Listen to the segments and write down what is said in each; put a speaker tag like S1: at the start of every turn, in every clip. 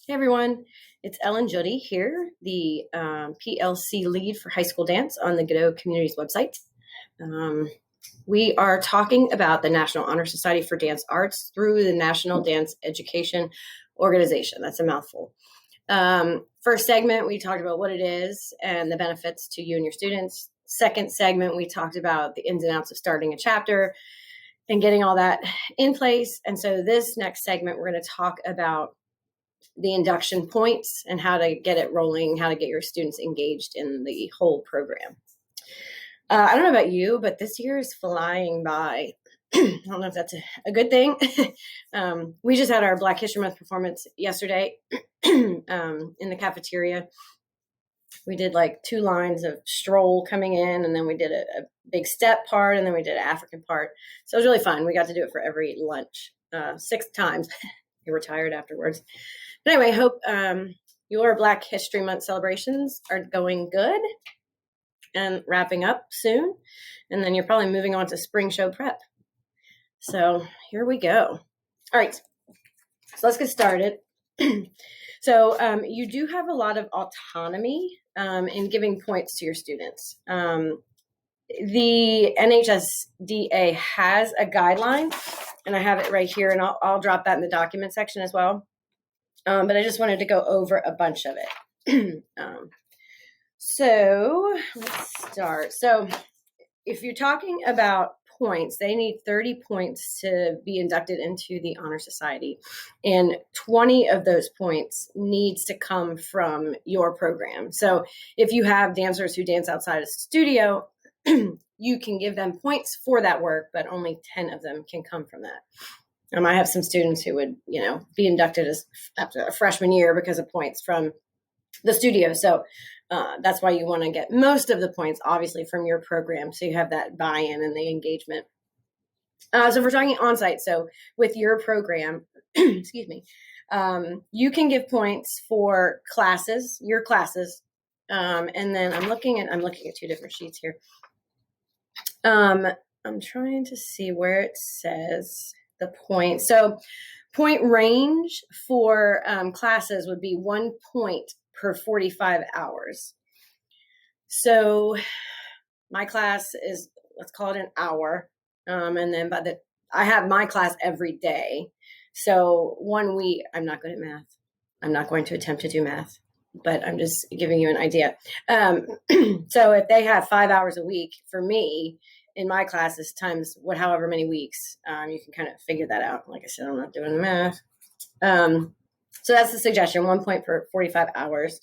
S1: Hey everyone, it's Ellen Jody here, the PLC lead for high school dance on the Godot Communities website. We are talking about the National Honor Society for Dance Arts through the National Dance Education Organization. That's a mouthful. First segment, we talked about what it is and the benefits to you and your students. Second segment, we talked about the ins and outs of starting a chapter and getting all that in place. And so this next segment, we're going to talk about the induction points and how to get it rolling, how to get your students engaged in the whole program. I don't know about you, but this year is flying by. I don't know if that's a good thing. We just had our Black History Month performance yesterday in the cafeteria. We did like 2 lines of stroll coming in, and then we did a big step part, and then we did an African part. So it was really fun. We got to do it for every lunch 6 times. We were tired afterwards. But anyway, I hope your Black History Month celebrations are going good and wrapping up soon. And then you're probably moving on to spring show prep. So here we go. All right, so let's get started. So you do have a lot of autonomy in giving points to your students. The NHSDA has a guideline, and I have it right here, and I'll drop that in the document section as well. But I just wanted to go over a bunch of it. So let's start. So if you're talking about points, they need 30 points to be inducted into the Honor Society. And 20 of those points needs to come from your program. So if you have dancers who dance outside of the studio, you can give them points for that work, but only 10 of them can come from that. I have some students who would, be inducted as after a freshman year because of points from the studio. So that's why you want to get most of the points, obviously, from your program. So you have that buy-in and the engagement. So if we're talking on-site, so with your program, excuse me, you can give points for classes, your classes. And then I'm looking at 2 different sheets here. I'm trying to see where it says the point. So point range for classes would be 1 point per 45 hours. So my class is, let's call it an hour. And then I have my class every day. So 1 week, I'm not good at math. I'm not going to attempt to do math, but I'm just giving you an idea. So if they have 5 hours a week for me, in my classes times however many weeks, you can kind of figure that out. Like I said, I'm not doing the math. So that's the suggestion, 1 point per 45 hours.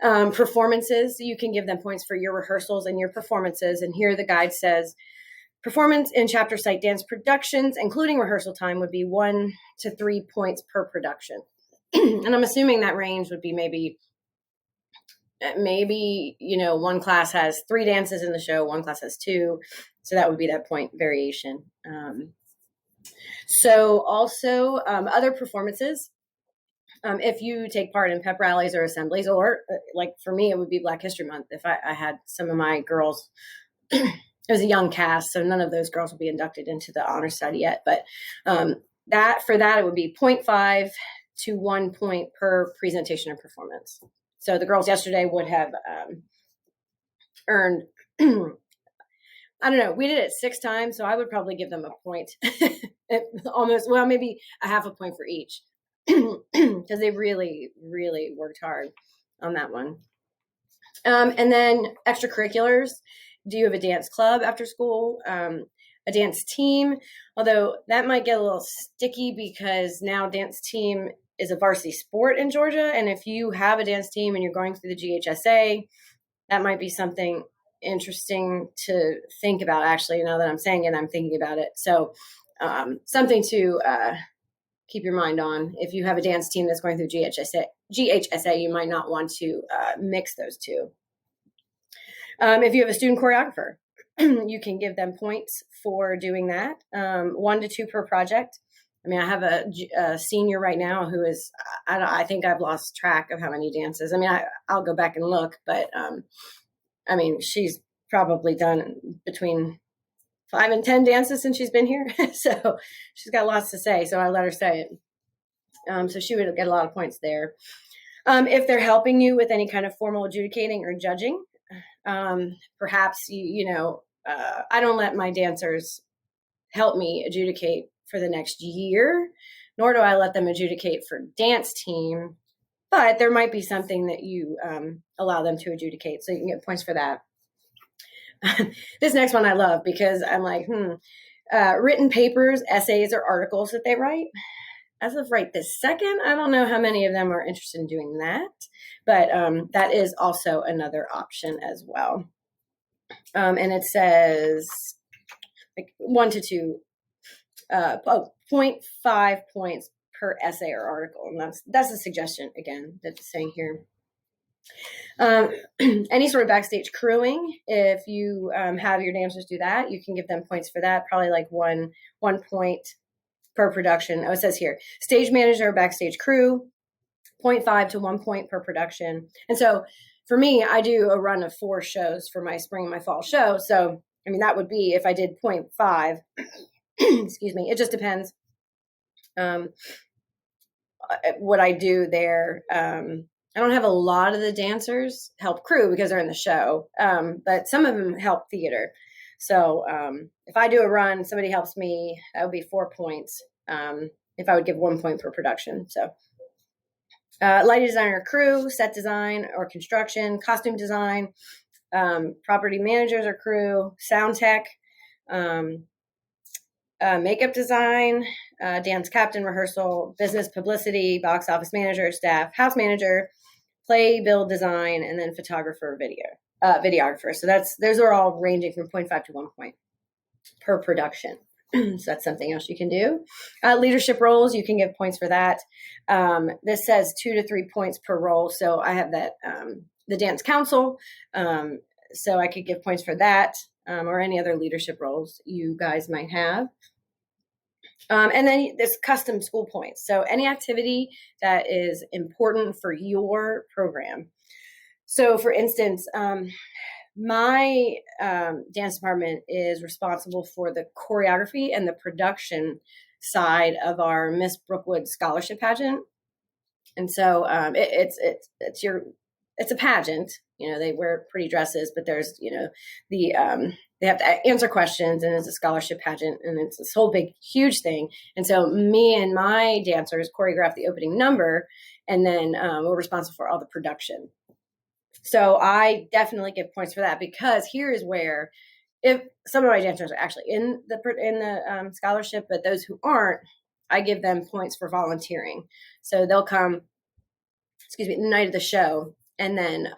S1: Performances, you can give them points for your rehearsals and your performances. And here the guide says, performance in chapter site dance productions, including rehearsal time, would be 1 to 3 points per production. And I'm assuming that range would be maybe, one class has 3 dances in the show, one class has 2. So that would be that point variation. So also other performances, if you take part in pep rallies or assemblies, or like for me, it would be Black History Month. If I had some of my girls, it was a young cast, so none of those girls will be inducted into the Honor Society yet. But it would be 0.5 to 1 point per presentation or performance. So the girls yesterday would have earned, I don't know, we did it 6 times, so I would probably give them a point, maybe a half a point for each, because they really, really worked hard on that one. And then extracurriculars. Do you have a dance club after school? A dance team? Although that might get a little sticky because now dance team is a varsity sport in Georgia. And if you have a dance team and you're going through the GHSA, that might be something interesting to think about. Actually, now that I'm saying it, I'm thinking about it. So something to keep your mind on. If you have a dance team that's going through GHSA, you might not want to mix those two. If you have a student choreographer, you can give them points for doing that, 1 to 2 per project. I mean, I have a senior right now who is, I think I've lost track of how many dances. I mean, I'll go back and look, but she's probably done between 5 and 10 dances since she's been here. So she's got lots to say. So I let her say it. So she would get a lot of points there. If they're helping you with any kind of formal adjudicating or judging, perhaps I don't let my dancers help me adjudicate for the next year, nor do I let them adjudicate for dance team. But there might be something that you allow them to adjudicate, so you can get points for that. This next one I love because I'm like, written papers, essays, or articles that they write. As of right this second, I don't know how many of them are interested in doing that, but that is also another option as well. And it says like 1 to 2, 0.5 points per essay or article. And that's a suggestion, again, that's saying here. Any sort of backstage crewing, if you have your dancers do that, you can give them points for that, probably like one point per production. Oh, it says here, stage manager, backstage crew, 0.5 to 1 point per production. And so for me, I do a run of 4 shows for my spring and my fall show. So, I mean, that would be if I did 0.5, excuse me, it just depends what I do there. I don't have a lot of the dancers help crew because they're in the show, but some of them help theater. So if I do a run, somebody helps me, that would be 4 points if I would give 1 point per production. So lighting designer, crew, set design or construction, costume design, property managers or crew, sound tech, makeup design, dance captain, rehearsal, business publicity, box office manager, staff, house manager, play, build, design, and then photographer, videographer. So those are all ranging from 0.5 to 1 point per production. So that's something else you can do. Leadership roles, you can give points for that. This says 2 to 3 points per role. So I have that, the dance council. So I could give points for that, or any other leadership roles you guys might have. And then there's custom school points. So any activity that is important for your program. So for instance, my dance department is responsible for the choreography and the production side of our Miss Brookwood scholarship pageant. And so it's a pageant. You know, they wear pretty dresses, but there's, they have to answer questions, and it's a scholarship pageant, and it's this whole big, huge thing. And so me and my dancers choreograph the opening number, and then we're responsible for all the production. So I definitely give points for that, because here is where, if some of my dancers are actually in the scholarship, but those who aren't, I give them points for volunteering. So they'll come, the night of the show, and then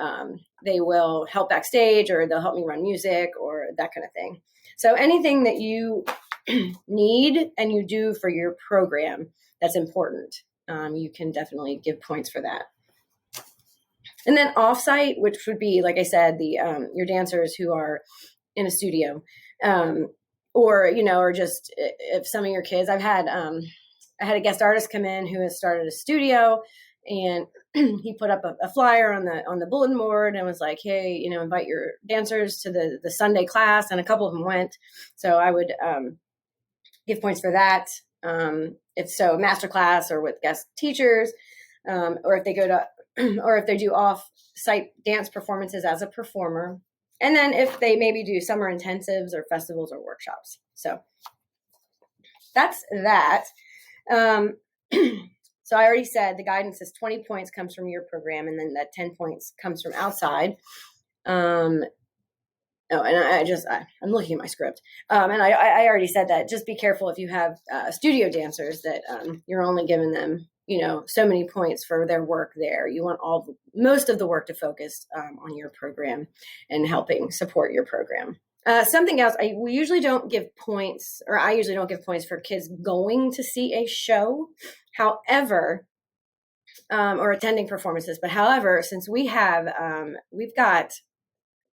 S1: they will help backstage, or they'll help me run music, or that kind of thing. So anything that you need and you do for your program that's important, you can definitely give points for that. And then offsite, which would be, like I said, the your dancers who are in a studio, or just if some of your kids. I had a guest artist come in who has started a studio, and he put up a flyer on the bulletin board and was like, hey, invite your dancers to the Sunday class. And a couple of them went. So I would give points for that. If so, master class or with guest teachers, or if they go to, or if they do off-site dance performances as a performer. And then if they maybe do summer intensives or festivals or workshops. So that's that. So I already said the guidance is 20 points comes from your program, and then that 10 points comes from outside. I'm looking at my script. And I already said that. Just be careful if you have studio dancers that you're only giving them, so many points for their work there. You want most of the work to focus on your program and helping support your program. Something else, we usually don't give points, or I usually don't give points for kids going to see a show. However, or attending performances. But however, since we've got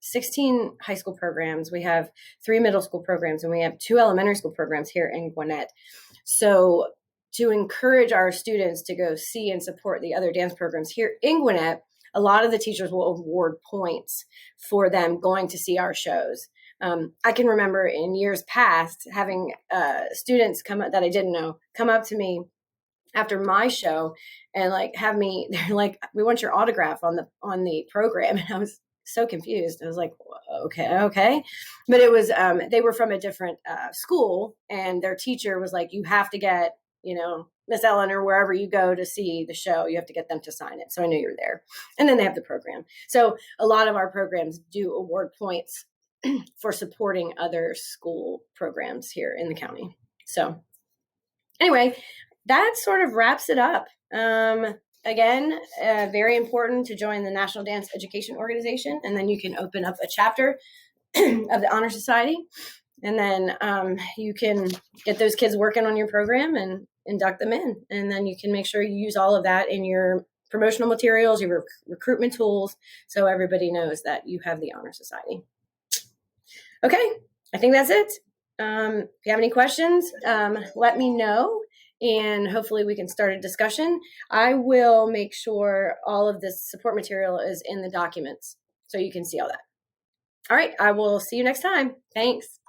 S1: 16 high school programs, we have 3 middle school programs, and we have 2 elementary school programs here in Gwinnett. So to encourage our students to go see and support the other dance programs here in Gwinnett, a lot of the teachers will award points for them going to see our shows. I can remember in years past having students that I didn't know come up to me after my show and like have me, they're like, we want your autograph on the program. And I was so confused. I was like, okay. But it was, they were from a different school, and their teacher was like, you have to get, Miss Ellen or wherever you go to see the show, you have to get them to sign it. So I knew you were there. And then they have the program. So a lot of our programs do award points for supporting other school programs here in the county. So anyway, that sort of wraps it up. Again, very important to join the National Dance Education Organization, and then you can open up a chapter of the Honor Society, and then you can get those kids working on your program and induct them in, and then you can make sure you use all of that in your promotional materials, your recruitment tools, so everybody knows that you have the Honor Society. Okay, I think that's it. If you have any questions, let me know, and hopefully we can start a discussion. I will make sure all of this support material is in the documents so you can see all that. All right, I will see you next time. Thanks.